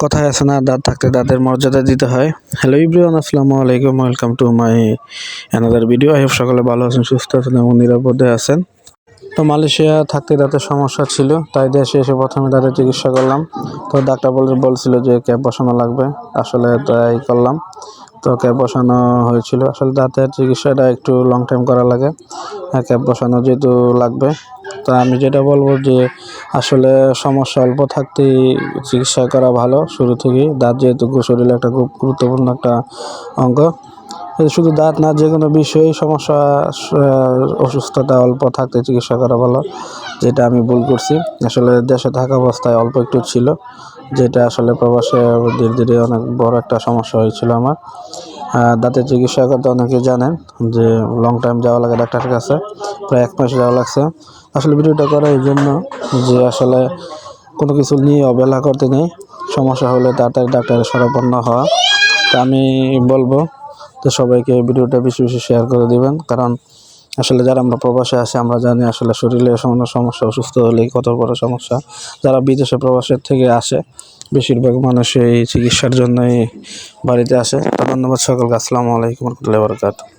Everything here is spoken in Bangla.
কথায় আছে না, দাঁত থাকতে দাঁতের মর্যাদা দিতে হয়। হ্যালো এভরিওয়ান, আসসালামু আলাইকুম, welcome to my another video. I hope সকলে ভালো আছেন, সুস্থ আছেন এবং নিরাপদে আছেন। তো মালয়েশিয়া থাকতে দাঁতের সমস্যা ছিল, তাই দেশে এসে প্রথমে দাঁতের চিকিৎসা করলাম। তো ডাক্তার বলছিল যে ক্যাপ বসানো লাগবে, আসলে তাই করলাম। তো ক্যাপ বসানো হয়েছিল। আসলে দাঁতের চিকিৎসাটা একটু লং টাইম করা লাগে, ক্যাপ বসানো যেহেতু লাগবে। তো আমি যেটা বলবো যে আসলে সমস্যা অল্প থাকতেই চিকিৎসা করা ভালো শুরু থেকেই। দাঁত যেহেতু শরীরে একটা খুব গুরুত্বপূর্ণ একটা অঙ্গ, শুধু দাঁত না, যে কোনো বিষয়ে সমস্যা অসুস্থতা অল্প থাকতে চিকিৎসা করা ভালো, যেটা আমি ভুল করছি। আসলে দেশে থাকা অবস্থায় অল্প একটু ছিল, যেটা আসলে প্রবাসে ধীরে ধীরে অনেক বড় একটা সমস্যা হয়েছিল আমার। দাঁতের চিকিৎসা করতে অনেকে জানেন যে লং টাইম যাওয়া লাগে ডাক্তারের কাছে, প্রায় 1 মাস যাওয়া লাগছে। আসলে ভিডিওটা করা এই জন্য যে আসলে কোনো কিছু নিয়ে অবহেলা করতে নেই, সমস্যা হলে তাড়াতাড়ি ডাক্তারের শরণাপন্ন হওয়া। তা আমি বলবো তো সবাইকে ভিডিওটা বেশি বেশি শেয়ার করে দিবেন, কারণ আসলে যারা আমরা প্রবাসে আসি আমরা জানি আসলে শরীরে সমস্যা, অসুস্থ হলেই কত বড় সমস্যা। যারা বিদেশে প্রবাসের থেকে আসে, বেশিরভাগ মানুষ এই চিকিৎসার জন্যই বাড়িতে আসে। তো ধন্যবাদ সকলকে। আসসালামু আলাইকুম ওয়া রাহমাতুল্লাহি ওয়া বারাকাতুহু।